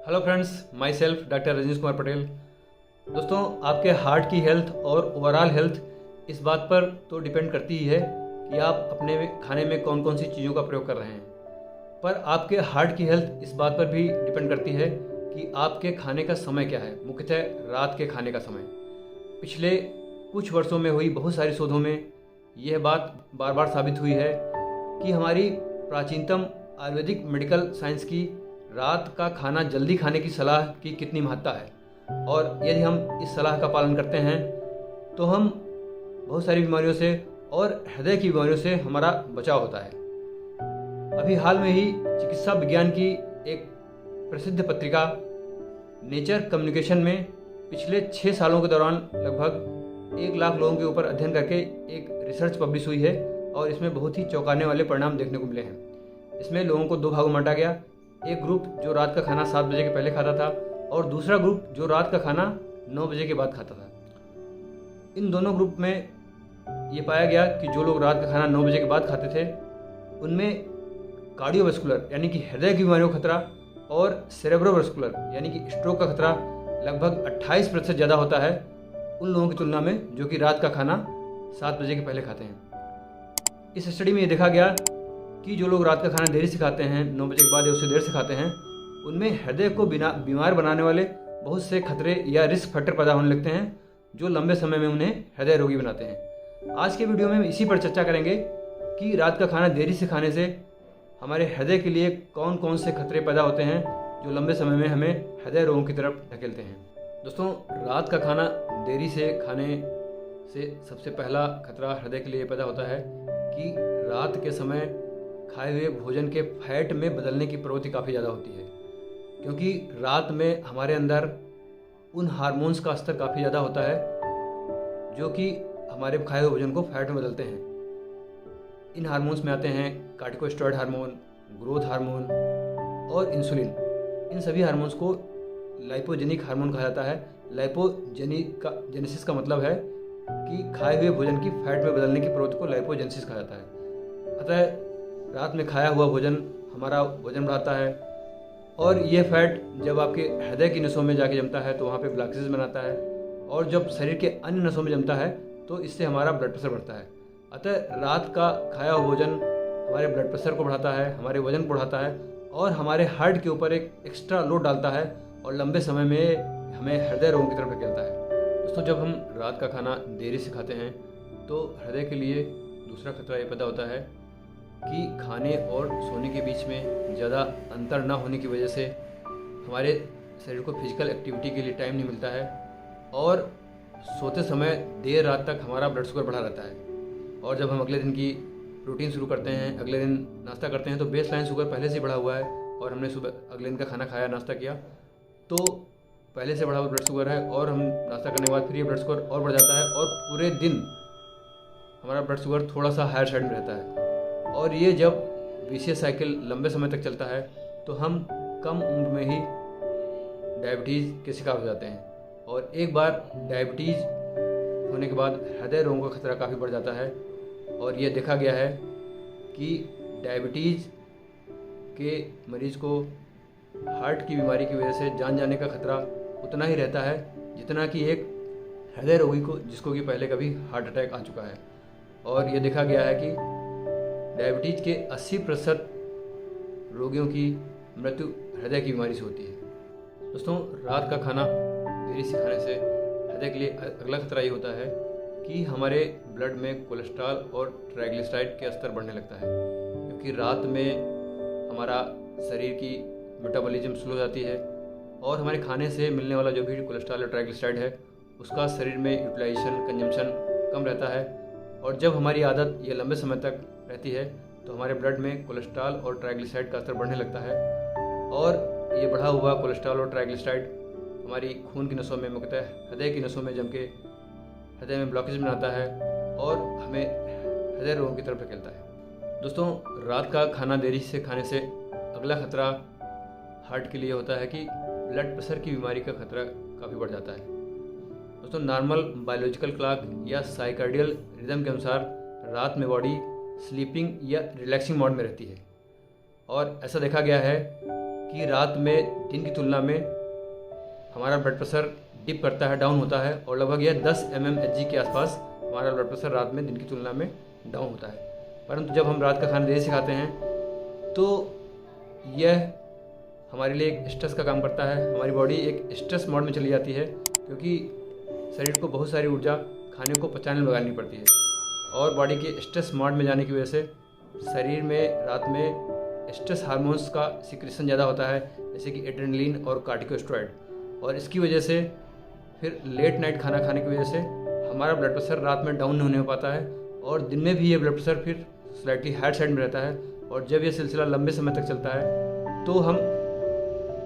Hello friends, myself doctor Rajnish Kumar Patel. दोस्तों, आपके heart की हेल्थ और ओवरऑल हेल्थ इस बात पर तो डिपेंड करती ही है कि आप अपने खाने में कौन कौन सी चीज़ों का प्रयोग कर रहे हैं, पर आपके हार्ट की हेल्थ इस बात पर भी डिपेंड करती है कि आपके खाने का समय क्या है, मुख्यतः रात के खाने का समय। पिछले कुछ वर्षों में हुई बहुत सारी शोधों में यह बात बार बार साबित हुई है कि हमारी प्राचीनतम आयुर्वेदिक मेडिकल साइंस की रात का खाना जल्दी खाने की सलाह की कितनी महत्ता है, और यदि हम इस सलाह का पालन करते हैं तो हम बहुत सारी बीमारियों से और हृदय की बीमारियों से हमारा बचाव होता है। अभी हाल में ही चिकित्सा विज्ञान की एक प्रसिद्ध पत्रिका नेचर कम्युनिकेशन में पिछले 6 सालों के दौरान लगभग 1 लाख लोगों के ऊपर अध्ययन करके एक रिसर्च पब्लिश हुई है, और इसमें बहुत ही चौंकाने वाले परिणाम देखने को मिले हैं। इसमें लोगों को 2 भागों में बांटा गया। एक ग्रुप जो रात का खाना 7 बजे के पहले खाता था, और दूसरा ग्रुप जो रात का खाना 9 बजे के बाद खाता था। इन दोनों ग्रुप में ये पाया गया कि जो लोग रात का खाना 9 बजे के बाद खाते थे उनमें कार्डियोवैस्कुलर यानी कि हृदय की बीमारियों का खतरा और सेरेब्रोवैस्कुलर यानी कि स्ट्रोक का खतरा लगभग 28% ज़्यादा होता है उन लोगों की तुलना में जो कि रात का खाना 7 बजे के पहले खाते हैं। इस स्टडी में ये देखा गया कि जो लोग रात का खाना देरी से खाते हैं, 9 बजे के बाद या उससे देर से खाते हैं, उनमें हृदय को बीमार बनाने वाले बहुत से खतरे या रिस्क फैक्टर पैदा होने लगते हैं जो लंबे समय में उन्हें हृदय रोगी बनाते हैं। आज के वीडियो में हम इसी पर चर्चा करेंगे कि रात का खाना देरी से खाने से हमारे हृदय के लिए कौन कौन से खतरे पैदा होते हैं जो लंबे समय में हमें हृदय रोगों की तरफ ढकेलते हैं। दोस्तों, रात का खाना देरी से खाने से सबसे पहला खतरा हृदय के लिए पैदा होता है कि रात के समय खाए हुए भोजन के फैट में बदलने की प्रवृत्ति काफ़ी ज़्यादा होती है, क्योंकि रात में हमारे अंदर उन हार्मोन्स का स्तर काफ़ी ज़्यादा होता है जो कि हमारे खाए हुए भोजन को फैट में बदलते हैं। इन हार्मोन्स में आते हैं कार्टिकोस्टेरॉइड हार्मोन, ग्रोथ हार्मोन और इंसुलिन। इन सभी हार्मोन्स को लाइपोजेनिक हार्मोन कहा जाता है। लाइपोजेनेसिस का मतलब है कि खाए हुए भोजन की फैट में बदलने की प्रवृत्ति को लाइपोजेनेसिस कहा जाता है। अतः रात में खाया हुआ भोजन हमारा वजन बढ़ाता है, और ये फैट जब आपके हृदय की नसों में जाके जमता है तो वहाँ पे ब्लॉकेजेस बनाता है, और जब शरीर के अन्य नसों में जमता है तो इससे हमारा ब्लड प्रेशर बढ़ता है। अतः रात का खाया हुआ भोजन हमारे ब्लड प्रेशर को बढ़ाता है, हमारे वजन को बढ़ाता है, और हमारे हार्ट के ऊपर एक एक्स्ट्रा लोड डालता है, और लंबे समय में हमें हृदय रोगों की तरफ धकेलता है। दोस्तों, जब हम रात का खाना देरी से खाते हैं तो हृदय के लिए दूसरा खतरा ये पैदा होता है कि खाने और सोने के बीच में ज़्यादा अंतर ना होने की वजह से हमारे शरीर को फिजिकल एक्टिविटी के लिए टाइम नहीं मिलता है, और सोते समय देर रात तक हमारा ब्लड शुगर बढ़ा रहता है। और जब हम अगले दिन की रूटीन शुरू करते हैं, अगले दिन नाश्ता करते हैं, तो बेस लाइन शुगर पहले से बढ़ा हुआ है, और हमने सुबह अगले दिन का खाना खाया, नाश्ता किया, तो पहले से बढ़ा हुआ ब्लड शुगर है, और हम नाश्ता करने के बाद फिर ये ब्लड शुगर और बढ़ जाता है, और पूरे दिन हमारा ब्लड शुगर थोड़ा सा हायर साइड में रहता है। और ये जब विशियस साइकिल लंबे समय तक चलता है तो हम कम उम्र में ही डायबिटीज़ के शिकार हो जाते हैं, और एक बार डायबिटीज़ होने के बाद हृदय रोगों का खतरा काफ़ी बढ़ जाता है। और ये देखा गया है कि डायबिटीज़ के मरीज को हार्ट की बीमारी की वजह से जान जाने का खतरा उतना ही रहता है जितना कि एक हृदय रोगी को जिसको कि पहले कभी हार्ट अटैक आ चुका है। और ये देखा गया है कि डायबिटीज़ के 80% रोगियों की मृत्यु हृदय की बीमारी से होती है। दोस्तों, रात का खाना देरी से खाने से हृदय के लिए अगला खतरा ये होता है कि हमारे ब्लड में कोलेस्ट्रॉल और ट्राइग्लिसराइड के स्तर बढ़ने लगता है, क्योंकि रात में हमारा शरीर की मेटाबॉलिज्म स्लो हो जाती है, और हमारे खाने से मिलने वाला जो भी कोलेस्ट्रॉल और ट्राइग्लिसराइड है उसका शरीर में यूटिलाइजेशन, कंजम्पशन कम रहता है। और जब हमारी आदत ये लंबे समय तक रहती है तो हमारे ब्लड में कोलेस्ट्रॉल और ट्राइग्लिसराइड का स्तर बढ़ने लगता है, और ये बढ़ा हुआ कोलेस्ट्रॉल और ट्राइग्लिसराइड हमारी खून की नसों में, मुख्यतः हृदय की नसों में जम के हृदय में ब्लॉकेज बनाता है और हमें हृदय रोगों की तरफ धकेलता है। दोस्तों, रात का खाना देरी से खाने से अगला खतरा हार्ट के लिए होता है कि ब्लड प्रेशर की बीमारी का खतरा काफ़ी बढ़ जाता है। दोस्तों, नॉर्मल बायोलॉजिकल क्लॉक या साइकार्डियल रिदम के अनुसार रात में बॉडी स्लीपिंग या रिलैक्सिंग मोड में रहती है, और ऐसा देखा गया है कि रात में दिन की तुलना में हमारा ब्लड प्रेशर डिप करता है, डाउन होता है, और लगभग यह 10 mmHg के आसपास हमारा ब्लड प्रेशर रात में दिन की तुलना में डाउन होता है। परंतु जब हम रात का खाना देरी से खाते हैं तो यह हमारे लिए एक स्ट्रेस का काम करता है। हमारी बॉडी एक स्ट्रेस मोड में चली जाती है, क्योंकि शरीर को बहुत सारी ऊर्जा खाने को पचाने में लगानी पड़ती है, और बॉडी के स्ट्रेस मोड में जाने की वजह से शरीर में रात में स्ट्रेस हार्मोन्स का सिक्रेशन ज़्यादा होता है, जैसे कि एड्रेनलिन और कार्टिकोस्टेरॉइड, और इसकी वजह से फिर लेट नाइट खाना खाने की वजह से हमारा ब्लड प्रेशर रात में डाउन नहीं हो पाता है, और दिन में भी ये ब्लड प्रेशर फिर स्लाइटली हाई साइड में रहता है। और जब ये सिलसिला लंबे समय तक चलता है तो हम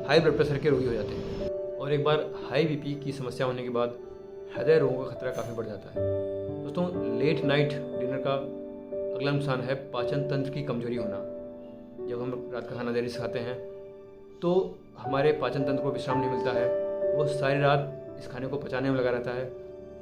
हाई ब्लड प्रेशर के रोगी हो जाते हैं, और एक बार हाई बीपी की समस्या होने के बाद हृदय रोगों का खतरा काफ़ी बढ़ जाता है। दोस्तों, लेट नाइट डिनर का अगला नुकसान है पाचन तंत्र की कमजोरी होना। जब हम रात का खाना देरी से खाते हैं तो हमारे पाचन तंत्र को विश्राम नहीं मिलता है, वो सारी रात इस खाने को पचाने में लगा रहता है,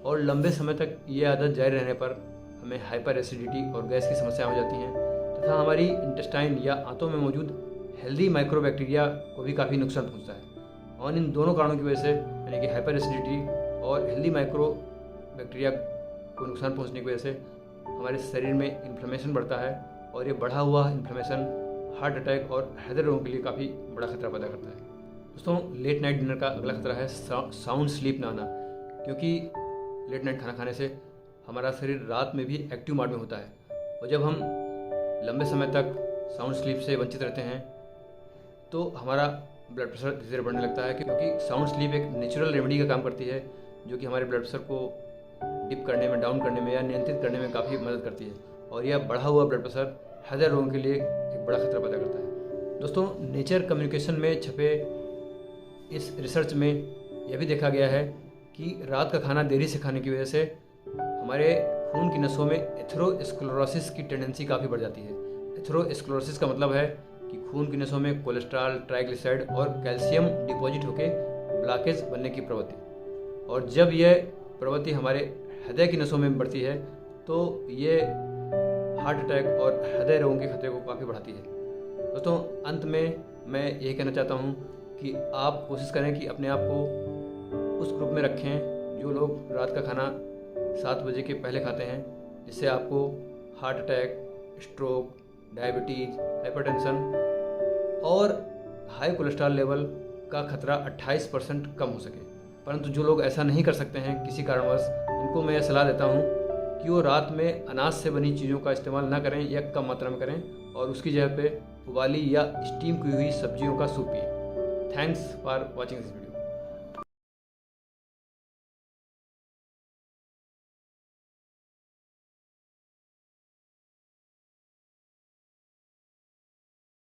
और लंबे समय तक ये आदत जारी रहने पर हमें हाइपर एसिडिटी और गैस की समस्या हो जाती हैं, तथा हमारी इंटेस्टाइन या आंतों में मौजूद हेल्दी माइक्रोबैक्टीरिया को भी काफ़ी नुकसान पहुंचता है। और इन दोनों कारणों की वजह से, यानी कि हाइपर एसिडिटी और हेल्दी माइक्रोबैक्टीरिया को नुकसान पहुंचने की वजह से हमारे शरीर में इन्फ्लेमेशन बढ़ता है, और ये बढ़ा हुआ इन्फ्लेमेशन हार्ट अटैक और हृदय रोगों के लिए काफ़ी बड़ा खतरा पैदा करता है। दोस्तों, लेट नाइट डिनर का अगला खतरा है साउंड स्लीप ना आना, क्योंकि लेट नाइट खाना खाने से हमारा शरीर रात में भी एक्टिव मोड में होता है, और जब हम लंबे समय तक साउंड स्लीप से वंचित रहते हैं तो हमारा ब्लड प्रेशर धीरे धीरे बढ़ने लगता है, क्योंकि साउंड स्लीप एक नेचुरल रेमेडी का काम करती है, जो कि हमारे ब्लड प्रेशर को डिप करने में, डाउन करने में या नियंत्रित करने में काफ़ी मदद करती है, और यह बढ़ा हुआ ब्लड प्रेशर हृदय रोगों के लिए एक बड़ा खतरा पैदा करता है। दोस्तों, नेचर कम्युनिकेशन में छपे इस रिसर्च में यह भी देखा गया है कि रात का खाना देरी से खाने की वजह से हमारे खून की नसों में एथेरोस्क्लेरोसिस की टेंडेंसी काफ़ी बढ़ जाती है। एथेरोस्क्लेरोसिस का मतलब है कि खून की नसों में कोलेस्ट्रॉल, ट्राइग्लिसराइड और कैल्शियम डिपॉजिट होकर ब्लॉकेज बनने की प्रवृत्ति, और जब यह प्रवृत्ति हमारे हृदय की नसों में बढ़ती है तो ये हार्ट अटैक और हृदय रोगों के खतरे को काफ़ी बढ़ाती है। दोस्तों, अंत में मैं यही कहना चाहता हूँ कि आप कोशिश करें कि अपने आप को उस ग्रुप में रखें जो लोग रात का खाना 7 बजे के पहले खाते हैं, जिससे आपको heart attack, stroke, diabetes, hypertension और हाई कोलेस्ट्रॉल लेवल का खतरा 28% कम हो सके। परंतु जो लोग ऐसा नहीं कर सकते हैं किसी कारणवश, उनको मैं यह सलाह देता हूँ कि वो रात में अनाज से बनी चीज़ों का इस्तेमाल ना करें या कम मात्रा में करें, और उसकी जगह पे उबाली या स्टीम की हुई सब्जियों का सूप पिएं। Thanks for watching this video.